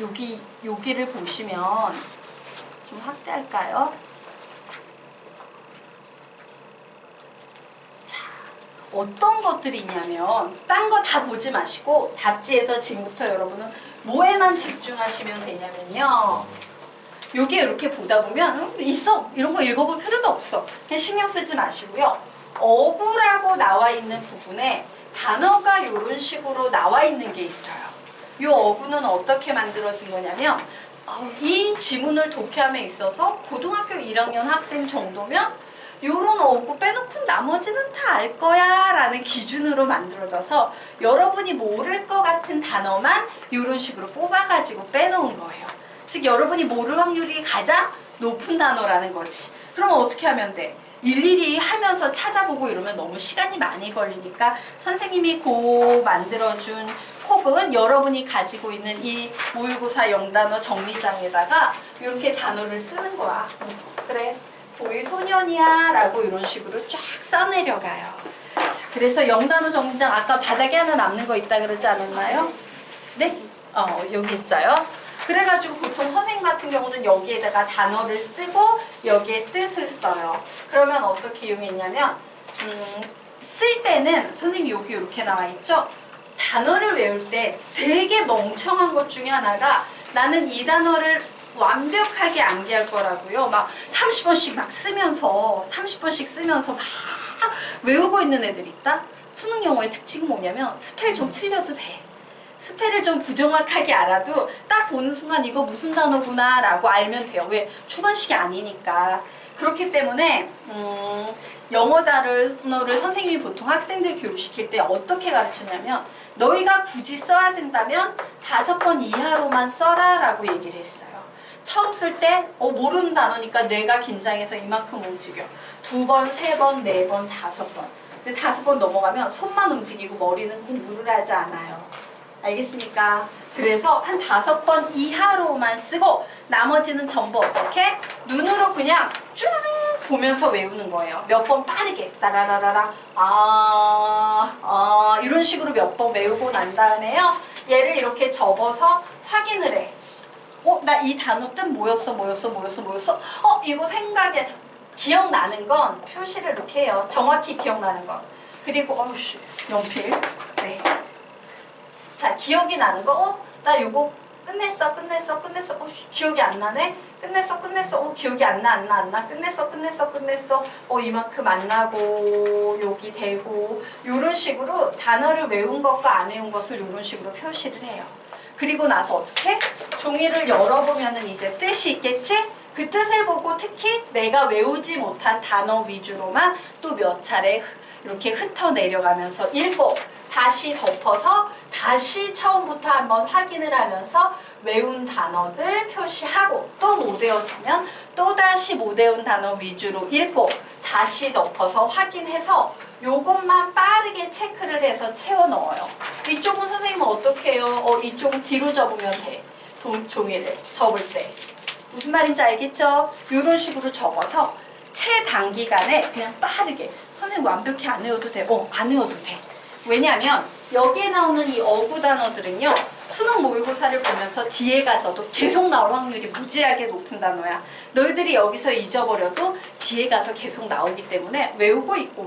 여기를 보시면 좀 확대할까요? 자, 어떤 것들이 있냐면 딴 거 다 보지 마시고 답지에서 지금부터 여러분은 뭐에만 집중하시면 되냐면요. 여기 이렇게 보다 보면 있어! 이런 거 읽어볼 필요도 없어. 그냥 신경 쓰지 마시고요. 어구라고 나와 있는 부분에 단어가 이런 식으로 나와 있는 게 있어요. 이 어구는 어떻게 만들어진 거냐면 이 지문을 독해함에 있어서 고등학교 1학년 학생 정도면 요런 어구 빼놓고 나머지는 다 알 거야 라는 기준으로 만들어져서 여러분이 모를 것 같은 단어만 이런 식으로 뽑아가지고 빼놓은 거예요. 즉 여러분이 모를 확률이 가장 높은 단어라는 거지. 그러면 어떻게 하면 돼? 일일이 하면서 찾아보고 이러면 너무 시간이 많이 걸리니까 선생님이 만들어준 혹은 여러분이 가지고 있는 이 모의고사 영단어 정리장에다가 이렇게 단어를 쓰는 거야. 그래, 보이소년이야 라고 이런 식으로 쫙 써내려가요. 자, 그래서 영단어 정리장 아까 바닥에 하나 남는 거 있다 그러지 않았나요? 네? 여기 있어요. 그래가지고 보통 선생님 같은 경우는 여기에다가 단어를 쓰고 여기에 뜻을 써요. 그러면 어떻게 이용했냐면 쓸 때는 선생님이 여기 이렇게 나와 있죠? 단어를 외울 때 되게 멍청한 것 중에 하나가 나는 이 단어를 완벽하게 암기할 거라고요. 막 30번씩 막 쓰면서 30번씩 쓰면서 막 외우고 있는 애들 있다? 수능 영어의 특징은 뭐냐면 스펠 좀 틀려도 돼. 스펠을 좀 부정확하게 알아도 딱 보는 순간 이거 무슨 단어구나 라고 알면 돼요. 왜? 주관식이 아니니까. 그렇기 때문에 영어 단어를 선생님이 보통 학생들 교육시킬 때 어떻게 가르치냐면 너희가 굳이 써야 된다면 5번 이하로만 써라 라고 얘기를 했어요. 처음 쓸 때 모르는 단어니까 뇌가 긴장해서 이만큼 움직여. 2번, 3번, 4번, 5번. 근데 5번 넘어가면 손만 움직이고 머리는 공부를 하지 않아요. 알겠습니까? 그래서 한 5번 이하로만 쓰고 나머지는 전부 어떻게? 눈으로 그냥 쭉 보면서 외우는 거예요. 몇 번 빠르게 따라라라라 이런 식으로 몇 번 외우고 난 다음에요. 얘를 이렇게 접어서 확인을 해. 나 이 단어 뜻 뭐였어? 이거 생각에 기억나는 건 표시를 이렇게 해요. 정확히 기억나는 건. 그리고 연필. 네. 자, 기억이 나는 거, 나 요거 끝냈어. 기억이 안 나네? 끝냈어. 기억이 안 나. 끝냈어. 이만큼 안 나고, 여기 되고, 요런 식으로 단어를 외운 것과 안 외운 것을 요런 식으로 표시를 해요. 그리고 나서 어떻게? 종이를 열어보면은 이제 뜻이 있겠지? 그 뜻을 보고 특히 내가 외우지 못한 단어 위주로만 또 몇 차례 이렇게 흩어내려가면서 읽고, 다시 덮어서 다시 처음부터 한번 확인을 하면서 외운 단어들 표시하고 또 못 외웠으면 또다시 못 외운 단어 위주로 읽고 다시 덮어서 확인해서 요것만 빠르게 체크를 해서 채워 넣어요. 이쪽은 선생님은 어떻게 해요? 이쪽은 뒤로 접으면 돼. 종이를 접을 때. 무슨 말인지 알겠죠? 이런 식으로 접어서 최단기간에 그냥 빠르게 선생님 완벽히 안 외워도 돼. 안 외워도 돼. 왜냐하면 여기에 나오는 이 어구 단어들은요. 수능 모의고사를 보면서 뒤에 가서도 계속 나올 확률이 무지하게 높은 단어야. 너희들이 여기서 잊어버려도 뒤에 가서 계속 나오기 때문에 외우고 있고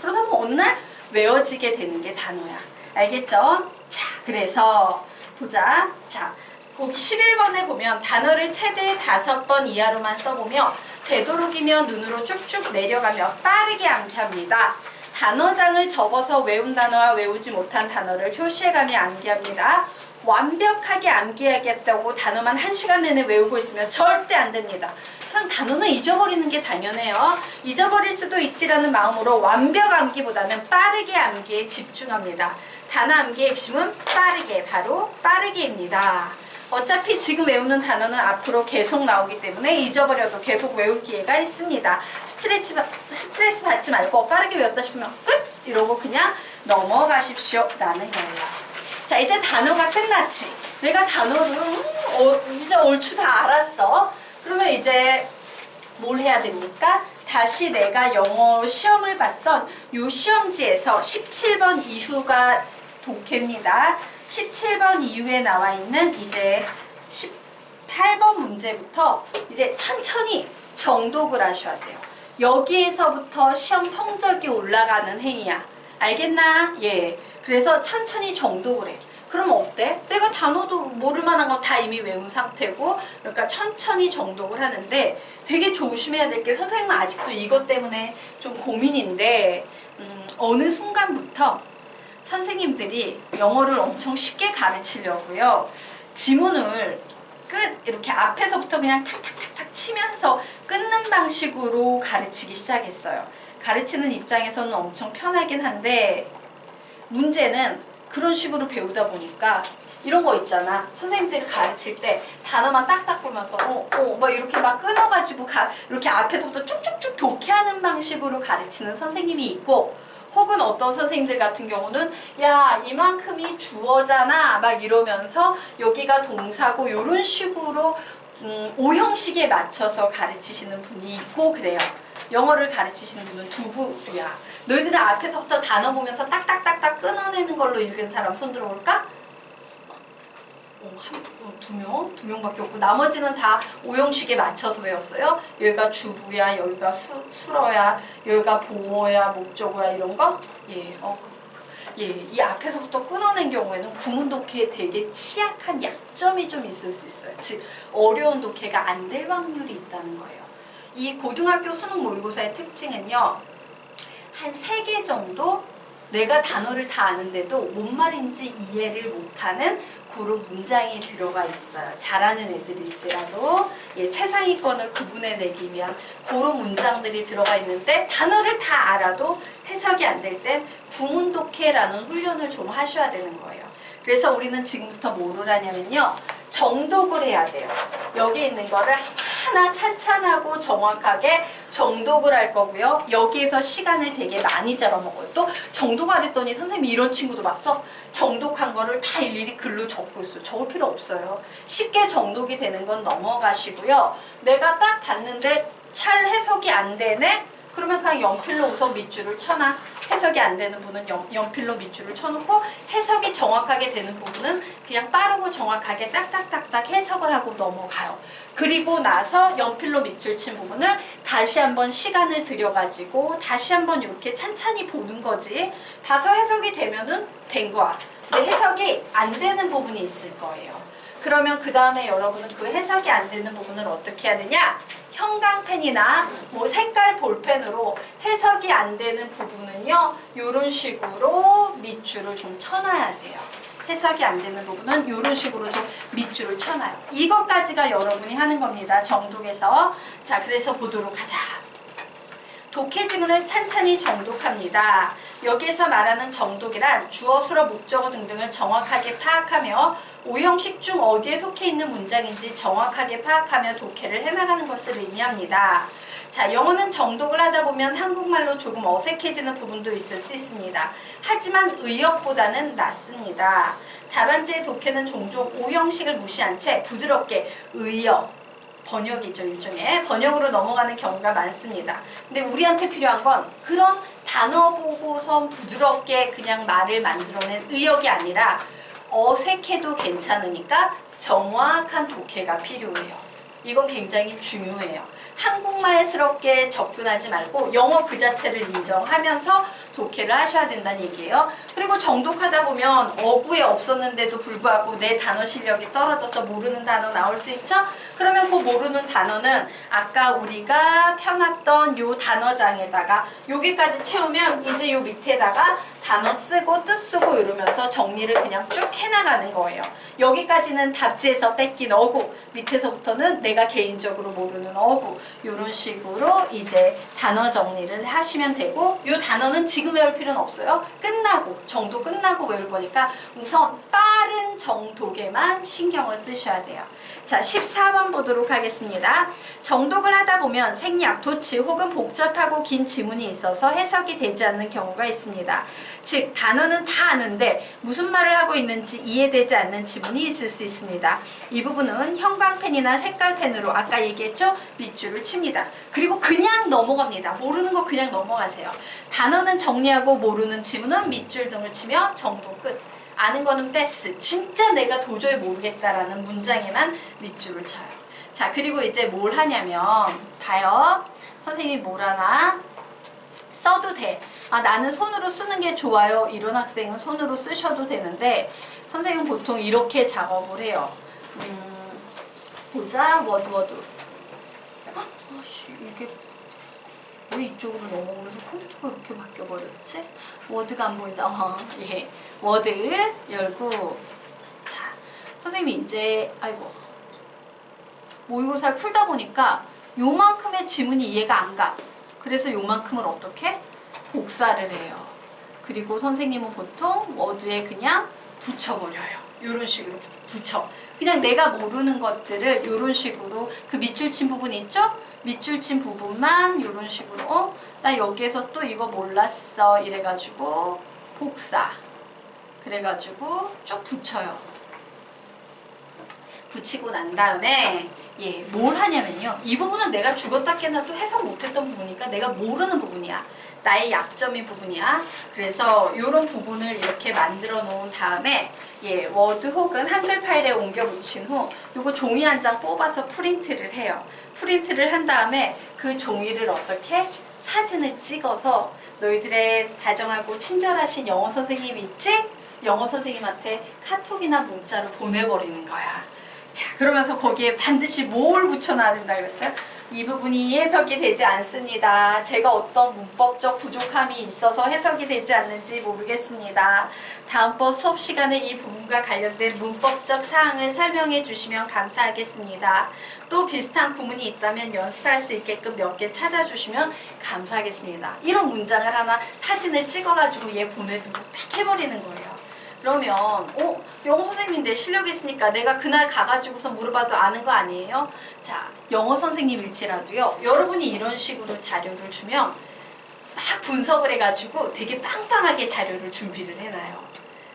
그러다 보면 어느 날 외워지게 되는 게 단어야. 알겠죠? 자, 그래서 보자. 자, 거기 11번에 보면 단어를 최대 5번 이하로만 써보며 되도록이면 눈으로 쭉쭉 내려가며 빠르게 암기합니다. 단어장을 접어서 외운 단어와 외우지 못한 단어를 표시해가며 암기합니다. 완벽하게 암기하겠다고 단어만 1시간 내내 외우고 있으면 절대 안 됩니다. 그냥 단어는 잊어버리는 게 당연해요. 잊어버릴 수도 있지라는 마음으로 완벽 암기보다는 빠르게 암기에 집중합니다. 단어 암기의 핵심은 빠르게, 바로 빠르게입니다. 어차피 지금 외우는 단어는 앞으로 계속 나오기 때문에 잊어버려도 계속 외울 기회가 있습니다. 스트레스 받지 말고 빠르게 외웠다 싶으면 끝! 이러고 그냥 넘어가십시오 라는 거예요. 자, 이제 단어가 끝났지. 내가 단어를 이제 얼추 다 알았어. 그러면 이제 뭘 해야 됩니까? 다시 내가 영어 시험을 봤던 이 시험지에서 17번 이후가 독해입니다. 17번 이후에 나와 있는 이제 18번 문제부터 이제 천천히 정독을 하셔야 돼요. 여기에서부터 시험 성적이 올라가는 행위야. 알겠나? 예. 그래서 천천히 정독을 해. 그럼 어때? 내가 단어도 모를 만한 건 다 이미 외운 상태고, 그러니까 천천히 정독을 하는데 되게 조심해야 될 게, 선생님은 아직도 이것 때문에 좀 고민인데, 어느 순간부터 선생님들이 영어를 엄청 쉽게 가르치려고요. 지문을 이렇게 앞에서부터 그냥 탁탁탁탁 치면서 끊는 방식으로 가르치기 시작했어요. 가르치는 입장에서는 엄청 편하긴 한데, 문제는 그런 식으로 배우다 보니까 이런 거 있잖아. 선생님들이 가르칠 때 단어만 딱딱 보면서 막 이렇게 막 끊어가지고 이렇게 앞에서부터 쭉쭉쭉 독해하는 방식으로 가르치는 선생님이 있고, 혹은 어떤 선생님들 같은 경우는 야 이만큼이 주어잖아 막 이러면서 여기가 동사고 이런 식으로 오형식에 맞춰서 가르치시는 분이 있고 그래요. 영어를 가르치시는 분은 두 부야. 너희들은 앞에서부터 단어 보면서 딱딱딱딱 끊어내는 걸로 읽은 사람 손 들어볼까? 두 명밖에 없고 나머지는 다 오형식에 맞춰서 배웠어요. 여기가 주부야, 여기가 수러야, 여기가 보어야, 목적어야 이런 거. 예, 이 앞에서부터 끊어낸 경우에는 구문 독해에 되게 취약한 약점이 좀 있을 수 있어요. 즉 어려운 독해가 안 될 확률이 있다는 거예요. 이 고등학교 수능 모의고사의 특징은요, 한 3개 정도 내가 단어를 다 아는데도 뭔 말인지 이해를 못하는 그런 문장이 들어가 있어요. 잘하는 애들일지라도 최상위권을 구분해내기 위한 그런 문장들이 들어가 있는데, 단어를 다 알아도 해석이 안 될 땐 구문 독해라는 훈련을 좀 하셔야 되는 거예요. 그래서 우리는 지금부터 뭐를 하냐면요, 정독을 해야 돼요. 여기 있는 거를 하나 찬찬하고 정확하게 정독을 할 거고요. 여기에서 시간을 되게 많이 잡아먹어요. 또 정독하랬더니 선생님이 이런 친구도 봤어? 정독한 거를 다 일일이 글로 적고 있어요. 적을 필요 없어요. 쉽게 정독이 되는 건 넘어가시고요. 내가 딱 봤는데 잘 해석이 안 되네? 그러면 그냥 연필로 우선 밑줄을 쳐놔. 해석이 안 되는 부분은 연필로 밑줄을 쳐놓고, 해석이 정확하게 되는 부분은 그냥 빠르고 정확하게 딱딱딱딱 해석을 하고 넘어가요. 그리고 나서 연필로 밑줄 친 부분을 다시 한번 시간을 들여가지고 다시 한번 이렇게 찬찬히 보는 거지. 봐서 해석이 되면은 된 거야. 근데 해석이 안 되는 부분이 있을 거예요. 그러면 그 다음에 여러분은 그 해석이 안 되는 부분을 어떻게 해야 되냐? 형광펜이나 뭐 색깔 볼펜으로 해석이 안 되는 부분은요, 이런 식으로 밑줄을 좀 쳐놔야 돼요. 해석이 안 되는 부분은 이런 식으로 좀 밑줄을 쳐놔요. 이것까지가 여러분이 하는 겁니다. 정독에서. 자, 그래서 보도록 하자. 독해 지문을 찬찬히 정독합니다. 여기에서 말하는 정독이란 주어, 수러, 목적어 등등을 정확하게 파악하며 오형식 중 어디에 속해 있는 문장인지 정확하게 파악하며 독해를 해나가는 것을 의미합니다. 자, 영어는 정독을 하다 보면 한국말로 조금 어색해지는 부분도 있을 수 있습니다. 하지만 의역보다는 낫습니다. 답안지의 독해는 종종 오형식을 무시한 채 부드럽게 의역, 번역이죠. 일종의 번역으로 넘어가는 경우가 많습니다. 근데 우리한테 필요한 건 그런 단어 보고선 부드럽게 그냥 말을 만들어낸 의역이 아니라 어색해도 괜찮으니까 정확한 독해가 필요해요. 이건 굉장히 중요해요. 한국말스럽게 접근하지 말고 영어 그 자체를 인정하면서 독해를 하셔야 된다는 얘기예요. 그리고 정독하다 보면 어구에 없었는데도 불구하고 내 단어 실력이 떨어져서 모르는 단어 나올 수 있죠? 그러면 그 모르는 단어는 아까 우리가 펴놨던 요 단어장에다가 여기까지 채우면 이제 요 밑에다가 단어 쓰고 뜻 쓰고 이러면서 정리를 그냥 쭉 해나가는 거예요. 여기까지는 답지에서 뺏긴 어구, 밑에서부터는 내가 개인적으로 모르는 어구, 이런 식으로 이제 단어 정리를 하시면 되고, 이 단어는 지금 외울 필요는 없어요. 끝나고, 정도 끝나고 외울 거니까 우선 빠른 정독에만 신경을 쓰셔야 돼요. 자, 14번 보도록 하겠습니다. 정독을 하다 보면 생략, 도치 혹은 복잡하고 긴 지문이 있어서 해석이 되지 않는 경우가 있습니다. 즉, 단어는 다 아는데 무슨 말을 하고 있는지 이해되지 않는 지문이 있을 수 있습니다. 이 부분은 형광펜이나 색깔펜으로 아까 얘기했죠? 밑줄을 칩니다. 그리고 그냥 넘어갑니다. 모르는 거 그냥 넘어가세요. 단어는 정리하고 모르는 지문은 밑줄 등을 치며 정독 끝. 아는 거는 패스. 진짜 내가 도저히 모르겠다라는 문장에만 밑줄을 쳐요. 자, 그리고 이제 뭘 하냐면 봐요. 선생님이 뭘 하나? 써도 돼. 아, 나는 손으로 쓰는 게 좋아요. 이런 학생은 손으로 쓰셔도 되는데 선생님은 보통 이렇게 작업을 해요. 보자. 워드. 아씨, 이게 왜 이쪽으로 넘어오면서 컴퓨터가 이렇게 바뀌어버렸지? 워드가 안 보인다. 예. 워드 열고. 자, 선생님이 이제 아이고 모의고사를 풀다 보니까 요만큼의 지문이 이해가 안 가. 그래서 요만큼을 어떻게? 복사를 해요. 그리고 선생님은 보통 워드에 그냥 붙여버려요. 이런 식으로 붙여. 그냥 내가 모르는 것들을 이런 식으로 그 밑줄 친 부분 있죠? 밑줄 친 부분만 이런 식으로 나 여기에서 또 이거 몰랐어 이래가지고 복사. 그래가지고 쭉 붙여요. 붙이고 난 다음에 뭘 하냐면요. 이 부분은 내가 죽었다 깨나도 해석 못했던 부분이니까 내가 모르는 부분이야. 나의 약점인 부분이야. 그래서 이런 부분을 이렇게 만들어 놓은 다음에 워드 혹은 한글 파일에 옮겨 붙인 후 요거 종이 한 장 뽑아서 프린트를 해요. 프린트를 한 다음에 그 종이를 어떻게? 사진을 찍어서 너희들의 다정하고 친절하신 영어 선생님 있지? 영어 선생님한테 카톡이나 문자로 보내버리는 거야. 자, 그러면서 거기에 반드시 뭘 붙여놔야 된다 그랬어요? 이 부분이 해석이 되지 않습니다. 제가 어떤 문법적 부족함이 있어서 해석이 되지 않는지 모르겠습니다. 다음번 수업 시간에 이 부분과 관련된 문법적 사항을 설명해 주시면 감사하겠습니다. 또 비슷한 구문이 있다면 연습할 수 있게끔 몇 개 찾아주시면 감사하겠습니다. 이런 문장을 하나 사진을 찍어가지고 얘 보내두고 딱 해버리는 거예요. 그러면 영어 선생님인데 실력이 있으니까 내가 그날 가가지고서 물어봐도 아는 거 아니에요? 자, 영어 선생님일지라도요. 여러분이 이런 식으로 자료를 주면 막 분석을 해가지고 되게 빵빵하게 자료를 준비를 해놔요.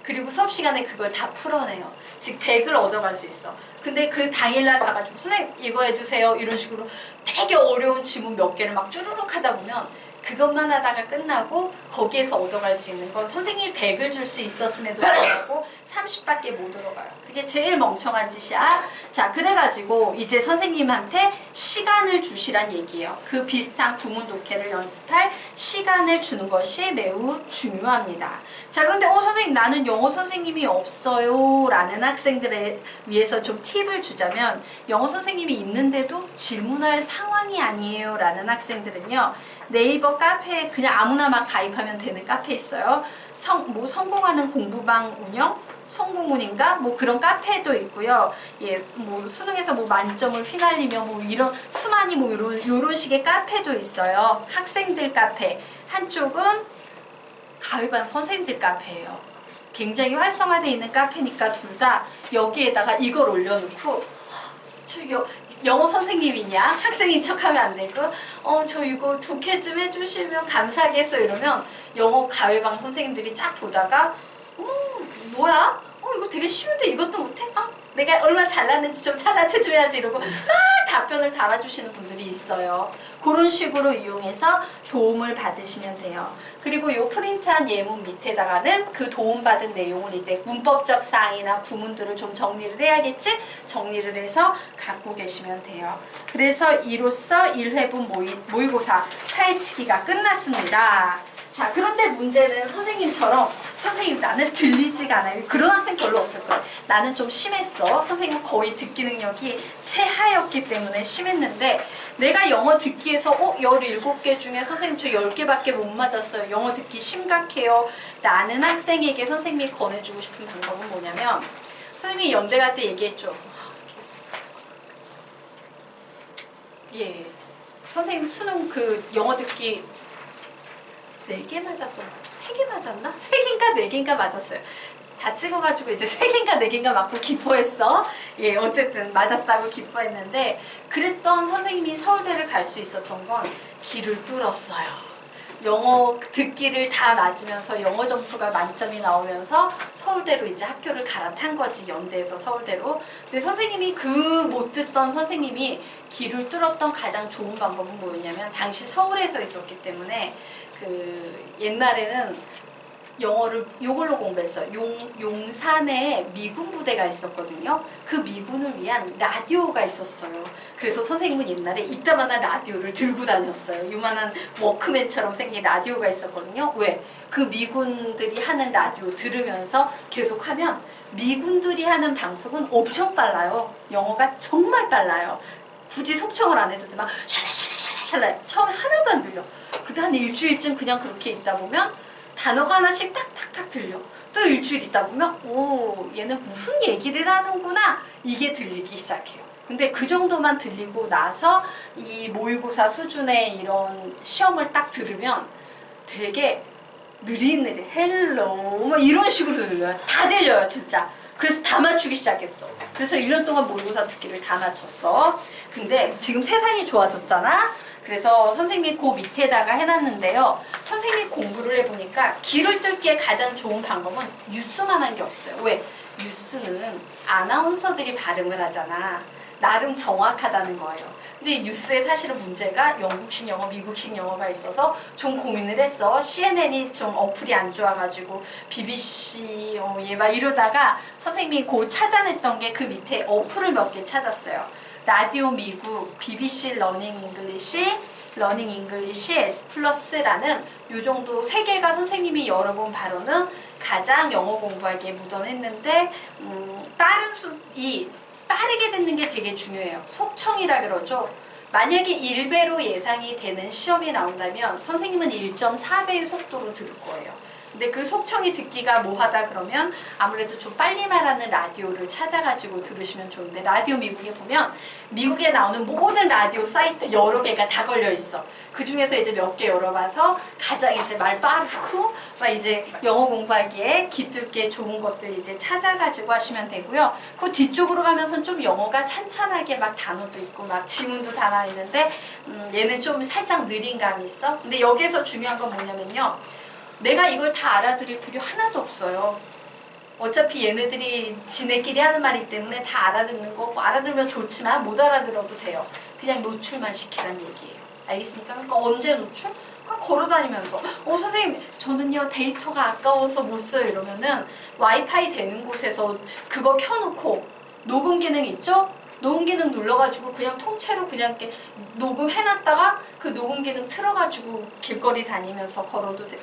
그리고 수업 시간에 그걸 다 풀어내요. 즉 100을 얻어갈 수 있어. 근데 그 당일날 가가지고 선생님 이거 해주세요 이런 식으로 되게 어려운 지문 몇 개를 막 쭈루룩 하다 보면 그것만 하다가 끝나고 거기에서 얻어갈 수 있는 건 선생님이 100을 줄 수 있었음에도 불구하고 30밖에 못 얻어가요. 그게 제일 멍청한 짓이야. 자, 그래가지고 이제 선생님한테 시간을 주시란 얘기예요. 그 비슷한 구문 독해를 연습할 시간을 주는 것이 매우 중요합니다. 자, 그런데 선생님 나는 영어 선생님이 없어요 라는 학생들에 위해서 좀 팁을 주자면 영어 선생님이 있는데도 질문할 상황이 아니에요 라는 학생들은요. 네이버 카페에 그냥 아무나 막 가입하면 되는 카페 있어요. 성공하는 공부방 운영? 성공운인가? 뭐 그런 카페도 있고요. 뭐 수능에서 뭐 만점을 휘날리며 뭐 이런 수많이 뭐 요런 식의 카페도 있어요. 학생들 카페. 한쪽은 가위반 선생님들 카페예요. 굉장히 활성화되어 있는 카페니까 둘 다 여기에다가 이걸 올려놓고 영어 선생님이냐? 학생인 척하면 안 되고 저 이거 독해 좀 해주시면 감사하겠어 이러면 영어 가외방 선생님들이 쫙 보다가 뭐야? 이거 되게 쉬운데 이것도 못해? 내가 얼마나 잘났는지 좀 잘라쳐줘야지 이러고 막 답변을 달아주시는 분들이 있어요. 그런 식으로 이용해서 도움을 받으시면 돼요. 그리고 이 프린트한 예문 밑에다가는 그 도움받은 내용을 이제 문법적 사항이나 구문들을 좀 정리를 해야겠지? 정리를 해서 갖고 계시면 돼요. 그래서 이로써 1회분 모의고사 파헤치기가 끝났습니다. 자, 그런데 문제는 선생님처럼 선생님 나는 들리지가 않아요. 그런 학생 별로 없을 거예요. 나는 좀 심했어. 선생님 거의 듣기 능력이 최하였기 때문에 심했는데 내가 영어 듣기에서 17개 중에 선생님 저 10개밖에 못 맞았어요. 영어 듣기 심각해요. 라는 학생에게 선생님이 권해주고 싶은 방법은 뭐냐면 선생님이 연대 갈 때 얘기했죠. 선생님 수능 그 영어 듣기 4개 맞았던 거 3개 맞았나? 3개인가 4개인가 맞았어요. 다 찍어가지고 이제 3개인가 4개인가 맞고 기뻐했어. 어쨌든 맞았다고 기뻐했는데 그랬던 선생님이 서울대를 갈 수 있었던 건 길을 뚫었어요. 영어 듣기를 다 맞으면서 영어 점수가 만점이 나오면서 서울대로 이제 학교를 갈아탄 거지. 연대에서 서울대로. 근데 선생님이 그 못 듣던 선생님이 길을 뚫었던 가장 좋은 방법은 뭐였냐면 당시 서울에서 있었기 때문에 그 옛날에는 영어를 요걸로 공부했어요. 용산에 미군 부대가 있었거든요. 그 미군을 위한 라디오가 있었어요. 그래서 선생님은 옛날에 이따만한 라디오를 들고 다녔어요. 요만한 워크맨처럼 생긴 라디오가 있었거든요. 왜? 그 미군들이 하는 라디오 들으면서 계속하면 미군들이 하는 방송은 엄청 빨라요. 영어가 정말 빨라요. 굳이 속청을 안 해도 돼. 막 샬라샬라샬라샬라 처음에 하나도 안 들려. 근데 한 일주일쯤 그냥 그렇게 있다 보면 단어가 하나씩 탁탁탁 들려. 또 일주일 있다 보면 오 얘는 무슨 얘기를 하는구나 이게 들리기 시작해요. 근데 그 정도만 들리고 나서 이 모의고사 수준의 이런 시험을 딱 들으면 되게 느릿느릿 헬로 뭐 이런 식으로 들려요. 다 들려요 진짜. 그래서 다 맞추기 시작했어. 그래서 1년 동안 모의고사 듣기를 다 맞췄어. 근데 지금 세상이 좋아졌잖아. 그래서 선생님이 그 밑에다가 해놨는데요. 선생님이 공부를 해보니까 귀를 뚫기에 가장 좋은 방법은 뉴스만 한 게 없어요. 왜? 뉴스는 아나운서들이 발음을 하잖아. 나름 정확하다는 거예요. 근데 이 뉴스에 사실은 문제가 영국식 영어, 미국식 영어가 있어서 좀 고민을 했어. CNN이 좀 어플이 안 좋아가지고 BBC 얘 막 이러다가 선생님이 그 찾아냈던 게 그 밑에 어플을 몇 개 찾았어요. 라디오 미국, BBC 러닝 잉글리시, 러닝 잉글리시 S 플러스라는 요 정도 세 개가 선생님이 여러 번 발언은 가장 영어 공부하기에 무던했는데 빠르게 듣는 게 되게 중요해요. 속청이라 그러죠. 만약에 1배로 예상이 되는 시험이 나온다면 선생님은 1.4배의 속도로 들을 거예요. 근데 그 속청이 듣기가 뭐하다 그러면 아무래도 좀 빨리 말하는 라디오를 찾아가지고 들으시면 좋은데 라디오 미국에 보면 미국에 나오는 모든 라디오 사이트 여러 개가 다 걸려 있어. 그 중에서 이제 몇 개 열어봐서 가장 이제 말 빠르고 막 이제 영어 공부하기에 기뚤게 좋은 것들 이제 찾아가지고 하시면 되고요. 그 뒤쪽으로 가면서 좀 영어가 찬찬하게 막 단어도 있고 막 지문도 다 나와 있는데 얘는 좀 살짝 느린 감이 있어. 근데 여기서 중요한 건 뭐냐면요. 내가 이걸 다 알아들을 필요 하나도 없어요. 어차피 얘네들이 지네끼리 하는 말이기 때문에 다 알아듣는 거 알아들으면 좋지만 못 알아들어도 돼요. 그냥 노출만 시키라는 얘기예요. 알겠습니까? 그러니까 언제 노출? 그냥 걸어다니면서 선생님 저는요 데이터가 아까워서 못 써요 이러면은 와이파이 되는 곳에서 그거 켜놓고 녹음 기능 있죠? 녹음 기능 눌러가지고 그냥 통째로 그냥 이렇게 녹음해놨다가 그 녹음 기능 틀어가지고 길거리 다니면서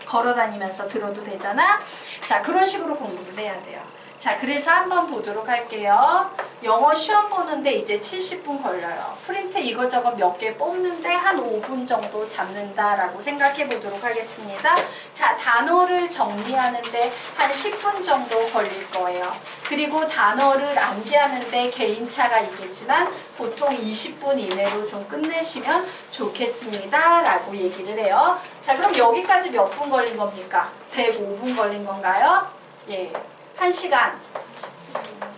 걸어다니면서 들어도 되잖아. 자 그런 식으로 공부를 해야 돼요. 자 그래서 한번 보도록 할게요. 영어 시험 보는데 이제 70분 걸려요. 프린트 이거저거 몇 개 뽑는데 한 5분 정도 잡는다라고 생각해 보도록 하겠습니다. 자 단어를 정리하는데 한 10분 정도 걸릴 거예요. 그리고 단어를 암기하는데 개인차가 있겠지만 보통 20분 이내로 좀 끝내시면 좋겠습니다 라고 얘기를 해요. 자 그럼 여기까지 몇 분 걸린 겁니까? 105분 걸린 건가요? 예. 1시간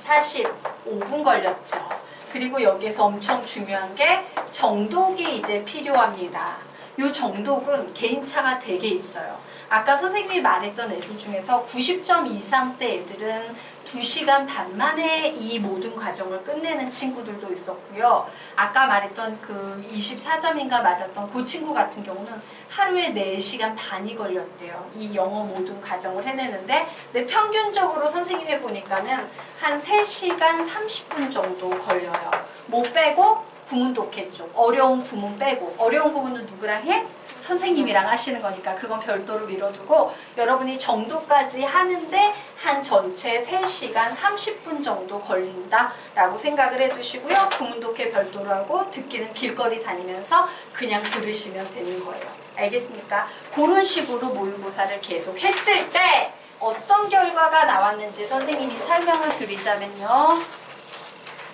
45분 걸렸죠. 그리고 여기에서 엄청 중요한 게 정독이 이제 필요합니다. 이 정독은 개인차가 되게 있어요. 아까 선생님이 말했던 애들 중에서 90점 이상대 애들은 2시간 반 만에 이 모든 과정을 끝내는 친구들도 있었고요. 아까 말했던 그 24점인가 맞았던 그 친구 같은 경우는 하루에 4시간 반이 걸렸대요. 이 영어 모든 과정을 해내는데 근데 평균적으로 선생님 해보니까는 한 3시간 30분 정도 걸려요. 뭐 빼고 구문 독해 쪽 어려운 구문 빼고 어려운 구문은 누구랑 해? 선생님이랑 하시는 거니까 그건 별도로 미뤄두고 여러분이 정도까지 하는데 한 전체 3시간 30분 정도 걸린다 라고 생각을 해두시고요. 구문 독해 별도로 하고 듣기는 길거리 다니면서 그냥 들으시면 되는 거예요. 알겠습니까? 그런 식으로 모의고사를 계속 했을 때 어떤 결과가 나왔는지 선생님이 설명을 드리자면요.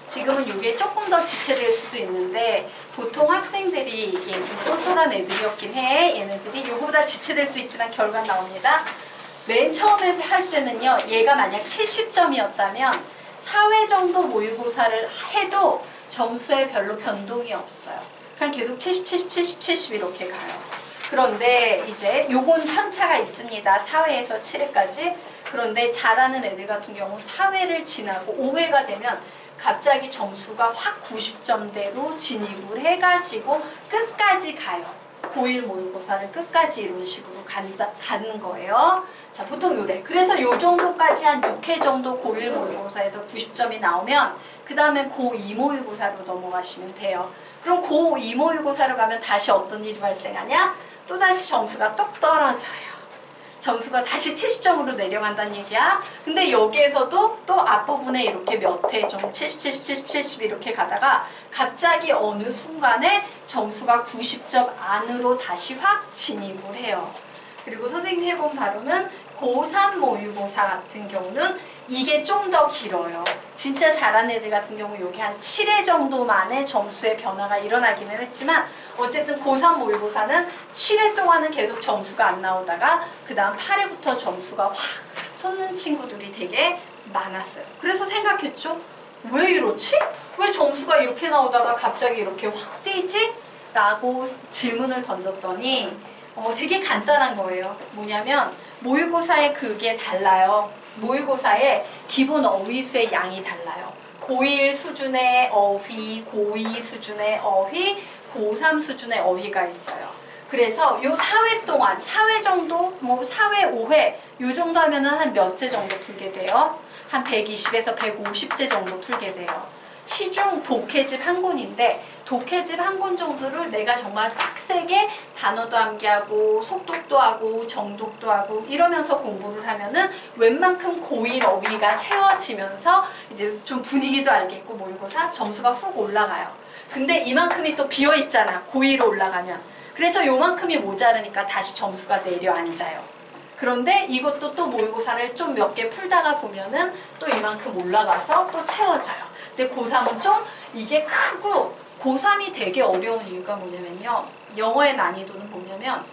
지금은 이게 조금 더 지체될 수도 있는데 보통 학생들이 좀 똘똘한 애들이었긴 해. 얘네들이 요거보다 지체될 수 있지만 결과 나옵니다. 맨 처음에 할 때는요. 얘가 만약 70점이었다면 4회 정도 모의고사를 해도 점수에 별로 변동이 없어요. 그냥 계속 70, 70, 70, 70 이렇게 가요. 그런데 이제 요건 편차가 있습니다. 4회에서 7회까지. 그런데 잘하는 애들 같은 경우 4회를 지나고 5회가 되면 갑자기 점수가 확 90점대로 진입을 해가지고 끝까지 가요. 고1 모의고사를 끝까지 이런 식으로 가는 거예요. 자, 보통 요래. 그래서 요 정도까지 한 6회 정도 고1 모의고사에서 90점이 나오면 그 다음에 고2 모의고사로 넘어가시면 돼요. 그럼 고2 모의고사로 가면 다시 어떤 일이 발생하냐? 또다시 점수가 똑 떨어져요. 점수가 다시 70점으로 내려간다는 얘기야. 근데 여기에서도 또 앞부분에 이렇게 몇 회 좀 70, 70, 70, 70 이렇게 가다가 갑자기 어느 순간에 점수가 90점 안으로 다시 확 진입을 해요. 그리고 선생님이 해본 바로는 고3 모의고사 같은 경우는 이게 좀 더 길어요. 진짜 잘하는 애들 같은 경우 여기 한 7회 정도 만에 점수의 변화가 일어나기는 했지만 어쨌든 고3 모의고사는 7회 동안은 계속 점수가 안 나오다가 그 다음 8회부터 점수가 확 솟는 친구들이 되게 많았어요. 그래서 생각했죠. 왜 이렇지? 왜 점수가 이렇게 나오다가 갑자기 이렇게 확 뛰지? 라고 질문을 던졌더니 되게 간단한 거예요. 뭐냐면 모의고사의 그게 달라요. 모의고사의 기본 어휘수의 양이 달라요. 고1 수준의 어휘, 고2 수준의 어휘, 고3 수준의 어휘가 있어요. 그래서 요 4회 동안 4회 정도, 뭐 4회, 5회 요 정도 하면은 한 몇 제 정도 풀게 돼요? 한 120에서 150제 정도 풀게 돼요. 시중 독해집 한 권인데 독해집 한 권 정도를 내가 정말 빡세게 단어도 암기하고 속독도 하고 정독도 하고 이러면서 공부를 하면은 웬만큼 고1 어휘가 채워지면서 이제 좀 분위기도 알겠고 모의고사 점수가 훅 올라가요. 근데 이만큼이 또 비어 있잖아. 고1로 올라가면. 그래서 요만큼이 모자르니까 다시 점수가 내려앉아요. 그런데 이것도 또 모의고사를 좀 몇 개 풀다가 보면은 또 이만큼 올라가서 또 채워져요. 근데 고3은 좀 이게 크고 고3이 되게 어려운 이유가 뭐냐면요. 영어의 난이도는 뭐냐면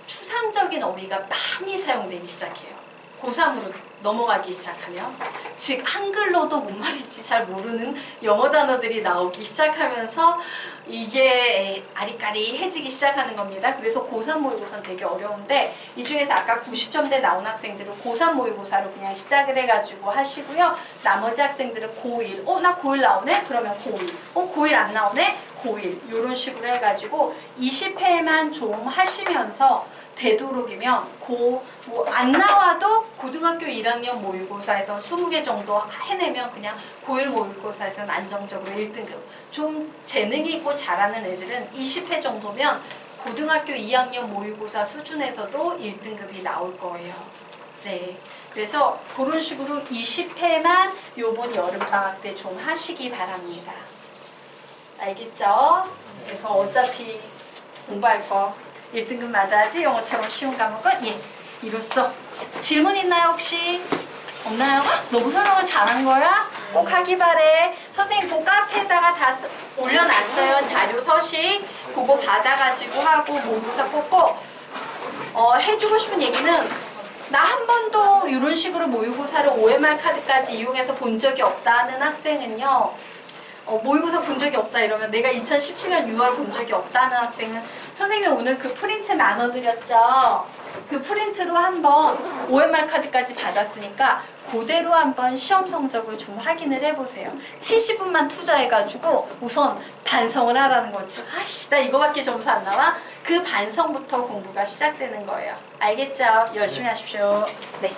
추상적인 어휘가 많이 사용되기 시작해요. 고3으로 넘어가기 시작하면 즉 한글로도 뭔 말인지 잘 모르는 영어 단어들이 나오기 시작하면서 이게 아리까리해지기 시작하는 겁니다. 그래서 고3 모의고사는 되게 어려운데 이 중에서 아까 90점대 나온 학생들은 고3 모의고사로 그냥 시작을 해가지고 하시고요. 나머지 학생들은 고1 나 고1 나오네? 그러면 고1 고1 안 나오네? 고1 이런 식으로 해가지고 20회만 좀 하시면서 되도록이면 뭐 안 나와도 고등학교 1학년 모의고사에서 20개 정도 해내면 그냥 고1 모의고사에서는 안정적으로 1등급. 좀 재능이 있고 잘하는 애들은 20회 정도면 고등학교 2학년 모의고사 수준에서도 1등급이 나올 거예요. 네. 그래서 그런 식으로 20회만 요번 여름방학 때 좀 하시기 바랍니다. 알겠죠? 그래서 어차피 공부할 거 1등급 맞아야지 영어처럼 쉬운 과목은 예, 이로써 질문 있나요 혹시? 없나요? 너무 설명을 잘한 거야? 꼭 하기 바래. 선생님 그 카페에다가 다 올려놨어요. 자료 서식 그거 받아가지고 하고 모의고사 뽑고 해주고 싶은 얘기는 나 한 번도 이런 식으로 모의고사를 OMR 카드까지 이용해서 본 적이 없다 하는 학생은요. 모의고사 본 적이 없다 이러면 내가 2017년 6월 본 적이 없다는 학생은 선생님이 오늘 그 프린트 나눠드렸죠. 그 프린트로 한번 OMR 카드까지 받았으니까 그대로 한번 시험 성적을 좀 확인을 해보세요. 70분만 투자해가지고 우선 반성을 하라는 거지. 아씨 나 이거밖에 점수 안 나와? 그 반성부터 공부가 시작되는 거예요. 알겠죠? 열심히 하십시오. 네.